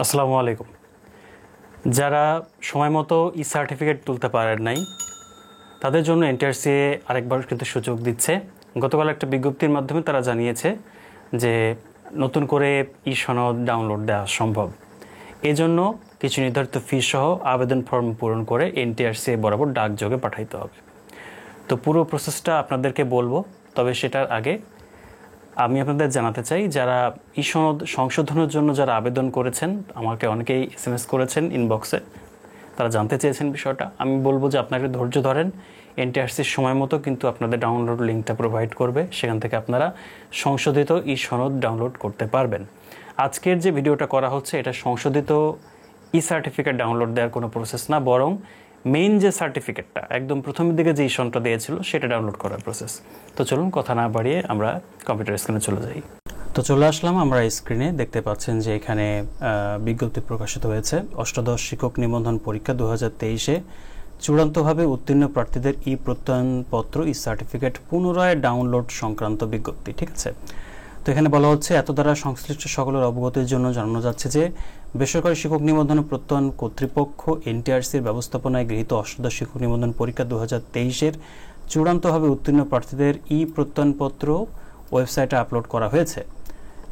আসসালামু আলাইকুম। যারা সময় মতো ই সার্টিফিকেট তুলতে পারেন নাই তাদের জন্য এনটিআরসিএ আরেকবার কিন্তু সুযোগ দিচ্ছে। গতকাল একটা বিজ্ঞপ্তির মাধ্যমে তারা জানিয়েছে যে নতুন করে ই সনদ ডাউনলোড দেওয়া সম্ভব। এজন্য কিছু নির্ধারিত ফি সহ আবেদন ফর্ম পূরণ করে এনটিআরসিএ বরাবর ডাকযোগে পাঠাইতে হবে। তো পুরো প্রসেসটা আপনাদেরকে বলবো, তবে সেটার আগে আমি আপনাদের জানাতে চাই, যারা ই সনদ সংশোধনের জন্য যারা আবেদন করেছেন, আমাকে অনেকেই SMS করেছেন ইনবক্সে, তারা জানতে চেয়েছেন বিষয়টা। আমি বলবো যে আপনারা ধৈর্য ধরেন, এনটিআরসির সময় মতো কিন্তু আপনাদের ডাউনলোড লিঙ্কটা প্রোভাইড করবে, সেখান থেকে আপনারা সংশোধিত ই সনদ ডাউনলোড করতে পারবেন। আজকের যে ভিডিওটা করা হচ্ছে এটা সংশোধিত ই সার্টিফিকেট ডাউনলোড দেওয়ার কোনো প্রসেস না, বরং মেইন যে সার্টিফিকেটটা একদম প্রথমের দিকে যে ইস্যুটা দিয়েছিল সেটা ডাউনলোড করার প্রসেস। তো চলুন কথা না বাড়িয়ে আমরা কম্পিউটার স্ক্রিনে চলে যাই। তো চলে আসলাম আমরা স্ক্রিনে। দেখতে পাচ্ছেন যে এখানে বিজ্ঞপ্তি প্রকাশিত হয়েছে। অষ্টাদশ শিক্ষক নিবন্ধন পরীক্ষা 2023-এ চূড়ান্তভাবে উত্তীর্ণ প্রার্থীদের ই প্রত্যয়নপত্র ই সার্টিফিকেট পুনরায় ডাউনলোড সংক্রান্ত বিজ্ঞপ্তি। ঠিক আছে, তো এখানে বলা হচ্ছে, এত দ্বারা সংশ্লিষ্ট সকলের অবগতির জন্য জানানো যাচ্ছে যে বেসরকারি শিক্ষক নিবন্ধন প্রত্যয়ন কর্তৃপক্ষ এনটিআরসির ব্যবস্থাপনায় গৃহীত অষ্টাদশ শিক্ষক নিবন্ধন পরীক্ষা 2023-এর চূড়ান্তভাবে উত্তীর্ণ প্রার্থীদের ই প্রত্যয়নপত্র ওয়েবসাইটে আপলোড করা হয়েছে।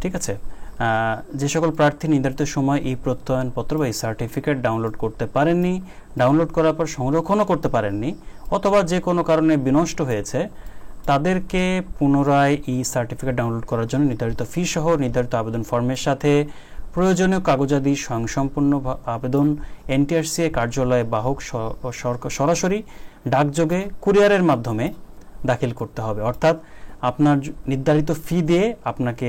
ঠিক আছে, যে সকল প্রার্থী নির্ধারিত সময় এই প্রত্যয়নপত্র বা এই সার্টিফিকেট ডাউনলোড করতে পারেননি, ডাউনলোড করার পর সংরক্ষণও করতে পারেননি, অথবা যে কোনো কারণে বিনষ্ট হয়েছে, তাদেরকে পুনরায় এই সার্টিফিকেট ডাউনলোড করার জন্য নির্ধারিত ফি সহ নির্ধারিত আবেদন ফর্মের সাথে প্রয়োজনীয় কাগজাদি স্বয়ংসম্পূর্ণ আবেদন এনটিআরসিএ কার্যালয়ে বাহক সরাসরি ডাকযোগে কুরিয়ারের মাধ্যমে দাখিল করতে হবে। অর্থাৎ আপনার নির্ধারিত ফি দিয়ে আপনাকে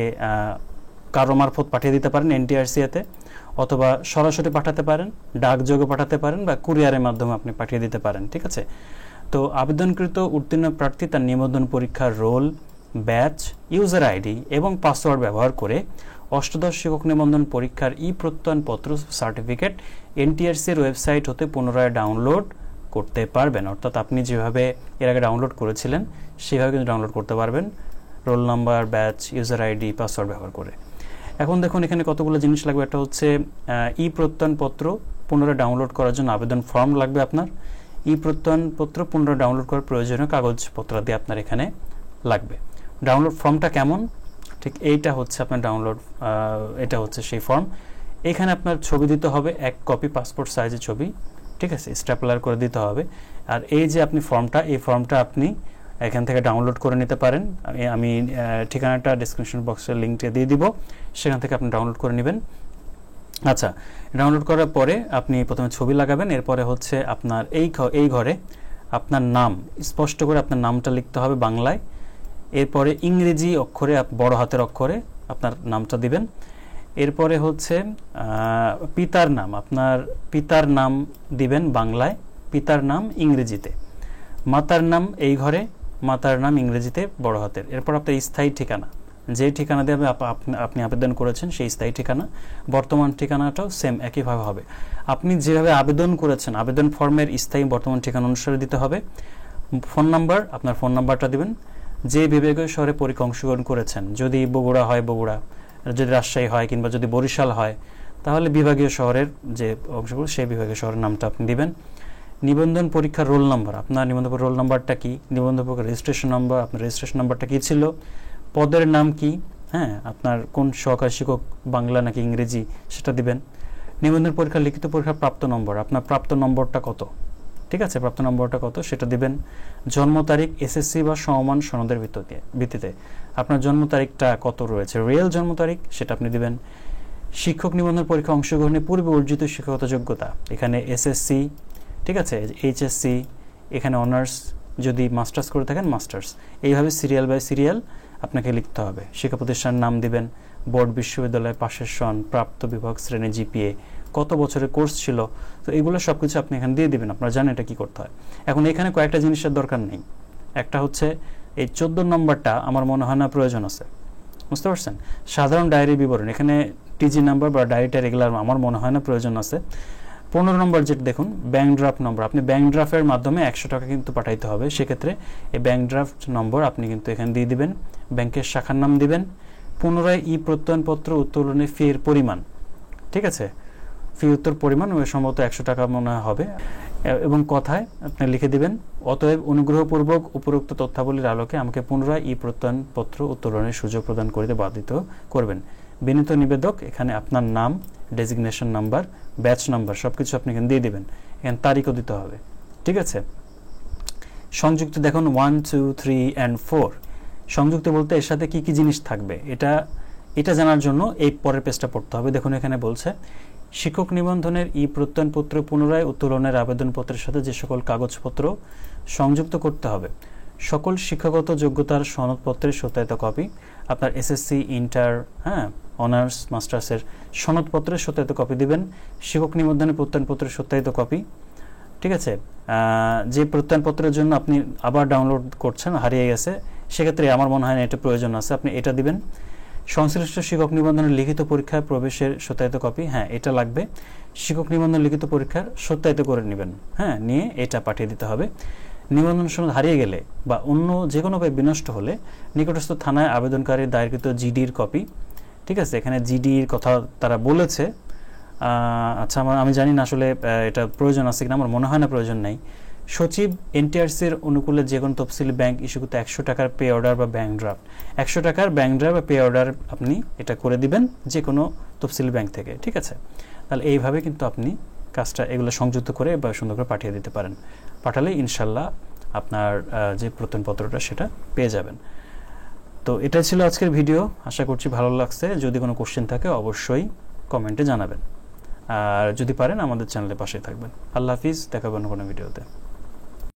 কারো মারফত পাঠিয়ে দিতে পারেন এনটিআরসিএতে, অথবা সরাসরি পাঠাতে পারেন, ডাকযোগে পাঠাতে পারেন, বা কুরিয়ারের মাধ্যমে আপনি পাঠিয়ে দিতে পারেন। ঠিক আছে, তো আবেদনকৃত উত্তীর্ণ প্রার্থী তার নিবন্ধন পরীক্ষার রোল, ব্যাচ, ইউজার আইডি এবং পাসওয়ার্ড ব্যবহার করে অষ্টাদশ শিক্ষক নিবন্ধন পরীক্ষার ই প্রত্যয়নপত্র সার্টিফিকেট এনটিআরসির ওয়েবসাইট হতে পুনরায় ডাউনলোড করতে পারবেন। অর্থাৎ আপনি যেভাবে এর আগে ডাউনলোড করেছিলেন সেভাবে কিন্তু ডাউনলোড করতে পারবেন, roll number, batch, user ID, password ব্যবহার করে। এখন দেখুন এখানে কতগুলো জিনিস লাগবে। একটা হচ্ছে ই প্রত্যয়নপত্র পুনরায় ডাউনলোড করার জন্য আবেদন ফর্ম লাগবে আপনার। ই প্রত্যয়নপত্র পুনরায় ডাউনলোড করার প্রয়োজনীয় কাগজপত্র দিয়ে আপনার এখানে লাগবে। ডাউনলোড ফর্মটা কেমন? ঠিক এইটা হচ্ছে আপনার ডাউনলোড, এটা হচ্ছে সেই ফর্ম। এখানে আপনার ছবি দিতে হবে, 1 কপি পাসপোর্ট সাইজের ছবি। ঠিক আছে, স্ট্যাপলার করে দিতে হবে। আর এই যে আপনি ফর্মটা, এই ফর্মটা আপনি এখান থেকে ডাউনলোড করে নিতে পারেন। আমি ঠিকানাটা ডেসক্রিপশন বক্সের লিঙ্কটা দিয়ে দিব, সেখান থেকে আপনি ডাউনলোড করে নেবেন। আচ্ছা, ডাউনলোড করার পরে আপনি প্রথমে ছবি লাগাবেন, এরপরে হচ্ছে আপনার এই ঘরে আপনার নাম স্পষ্ট করে আপনার নামটা লিখতে হবে বাংলায়, এরপরে ইংরেজি অক্ষরে বড় হাতের অক্ষরে আপনার নামটা দিবেন। এরপরে হচ্ছে পিতার নাম, আপনার পিতার নাম দিবেন বাংলায়, পিতার নাম ইংরেজিতে, মাতার নাম এই ঘরে, মাতার নাম ইংরেজিতে বড় হাতের। এরপর আপনার স্থায়ী ঠিকানা, যে ঠিকানা দিয়ে আপনি আবেদন করেছেন সেই স্থায়ী ঠিকানা, বর্তমান ঠিকানাটাও সেম একইভাবে হবে। আপনি যেভাবে আবেদন করেছেন আবেদন ফর্মের স্থায়ী বর্তমান ঠিকানা অনুসারে দিতে হবে। ফোন নাম্বার, আপনার ফোন নাম্বারটা দিবেন। যে বিভাগীয় শহরে পরীক্ষা অংশগ্রহণ করেছেন, যদি বগুড়া হয় বগুড়া, যদি রাজশাহী হয় কিংবা যদি বরিশাল হয়, তাহলে বিভাগীয় শহরের যে অংশগ্রহণ সেই বিভাগীয় শহরের নামটা আপনি দিবেন। নিবন্ধন পরীক্ষার রোল নাম্বার, আপনার নিবন্ধন রোল নাম্বারটা কি, নিবন্ধন পরীক্ষার রেজিস্ট্রেশন নাম্বার, আপনার রেজিস্ট্রেশন নাম্বারটা কী ছিল, পদের নাম কি, হ্যাঁ আপনার কোন সহকারী শিক্ষক বাংলা নাকি ইংরেজি সেটা দিবেন। নিবন্ধন পরীক্ষার লিখিত পরীক্ষার প্রাপ্ত নম্বর, আপনার প্রাপ্ত নম্বরটা কত, ঠিক আছে, প্রাপ্ত নম্বরটা কত সেটা দিবেন। জন্ম তারিখ এসএসসি বা সমমান সনদের ভিত্তিতে আপনার জন্ম তারিখটা কত রয়েছে, রিয়েল জন্ম তারিখ, সেটা আপনি দিবেন। শিক্ষক নিবন্ধন পরীক্ষা অংশগ্রহণে পূর্বে অর্জিত শিক্ষাগত যোগ্যতা, এখানে এসএসসি, ঠিক আছে, এইচএসসি, এখানে অনার্স, যদি মাস্টার্স করে থাকেন মাস্টার্স, এইভাবে সিরিয়াল বাই সিরিয়াল আপনাকে লিখতে হবে। শিক্ষা প্রতিষ্ঠানের নাম দিবেন, বোর্ড, বিশ্ববিদ্যালয়, পাশের সন, প্রাপ্ত বিভাগ, শ্রেণী, জিপিএ, কত বছরের কোর্স ছিল, তো এইগুলো সব কিছু আপনি এখানে দিয়ে দিবেন। আপনারা জানেন এটা কী করতে হয়। এখন এখানে কয়েকটা জিনিসের দরকার নেই। একটা হচ্ছে এই 14 নম্বরটা আমার মনে হয় না প্রয়োজন আছে, বুঝতে পারছেন। সাধারণ ডায়েরি বিবরণ, এখানে টিজি নাম্বার বা ডায়েরিটা রেগুলার আমার মনে হয় না প্রয়োজন আছে। 15 নম্বর যেটা দেখুন, ব্যাংক ড্রাফট নম্বর, আপনি ব্যাংক ড্রাফটের মাধ্যমে 100 টাকা কিন্তু পাঠাইতে হবে, সেক্ষেত্রে এই ব্যাংক ড্রাফট নম্বর আপনি কিন্তু এখানে দিয়ে দিবেন। ব্যাংকের শাখার নাম দিবেন। পুনরায় ই প্রত্যয়নপত্র উত্তোলনের ফির পরিমাণ, ঠিক আছে, ফি উত্তর পরিমাণ ওই সম্ভবত 100 টাকা মনে হয় হবে, এবং কথায় আপনি লিখে দিবেন, অতএব অনুগ্রহপূর্বক উপরোক্ত তথ্যাবলীর আলোকে আমাকে পুনরায় ই প্রত্যয়নপত্র উত্তোলনের সুযোগ প্রদান করিতে বাধিত করবেন। বিনীত নিবেদক, এখানে আপনার নাম, ডেজিগনেশন নাম্বার, ব্যাচ নাম্বার সবকিছু আপনি এখানে দিয়ে দিবেন, এখানে তারিখও দিতে হবে। ঠিক আছে। সংযুক্ত দেখুন 1, 2, 3 and 4। সংযুক্ত বলতে এর সাথে কি কি জিনিস থাকবে এটা জানার জন্য এই পরের পেজটা পড়তে হবে। দেখুন এখানে বলছে শিক্ষক নিবন্ধনের ই প্রত্যয়নপত্র পুনরায় উত্তোলনের আবেদনপত্রের সাথে যে সকল কাগজপত্র সংযুক্ত করতে হবে, সকল শিক্ষাগত যোগ্যতার সনদপত্রের সত্যায়িত কপি, আপনার এসএসসি, ইন্টার, অনার্স, মাস্টার্সের সনদপত্রের সত্যায়িত কপি দিবেন, শিক্ষক নিবন্ধনের প্রত্যয়নপত্রের সত্যায়িত কপি। ঠিক আছে। যে প্রত্যয়নপত্রের জন্য আপনি আবার ডাউনলোড করছেন, হারিয়ে গেছে, সেক্ষেত্রে আমার মনে হয় না এটা প্রয়োজন আছে, আপনি এটা দিবেন। সংশ্লিষ্ট শিক্ষক নিবন্ধনের লিখিত পরীক্ষায় প্রবেশের সত্যায়িত কপি, এটা লাগবে। শিক্ষক নিবন্ধন লিখিত পরীক্ষার সত্যায়িত করে নেবেন, নিয়ে এটা পাঠিয়ে দিতে হবে। নিবন্ধন সনদ হারিয়ে গেলে বা অন্য যে কোনোভাবে বিনষ্ট হলে নিকটস্থ থানায় আবেদনকারীর দায়েরকৃত জিডির কপি। ঠিক আছে, এখানে জিডির কথা তারা বলেছে, আচ্ছা আমি জানি না আসলে এটা প্রয়োজন আছে কিনা, আমার মনে হয় না প্রয়োজন নেই। সচিব এনটিআরসির অনুকূলে যে কোনো তফসিলি ব্যাংক ইস্যুকৃত 100 টাকার পে অর্ডার বা ব্যাংক ড্রাফট, 100 টাকার ব্যাংক ড্রাফট বা পে অর্ডার আপনি এটা করে দিবেন যে কোনো তফসিলি ব্যাংক থেকে। ঠিক আছে, তাহলে এইভাবে কিন্তু আপনি কাজটা এগুলো সংযুক্ত করে বা সুন্দর করে পাঠিয়ে দিতে পারেন। পাঠালে ইনশাল্লাহ আপনার যে প্রত্যয়নপত্রটা সেটা পেয়ে যাবেন। তো এটাই ছিল আজকের ভিডিও, আশা করছি ভালো লাগছে। যদি কোনো কোশ্চেন থাকে অবশ্যই কমেন্টে জানাবেন, আর যদি পারেন আমাদের চ্যানেলের পাশে থাকবেন। আল্লাহ হাফিজ, দেখা হবে অন্য কোনো ভিডিওতে।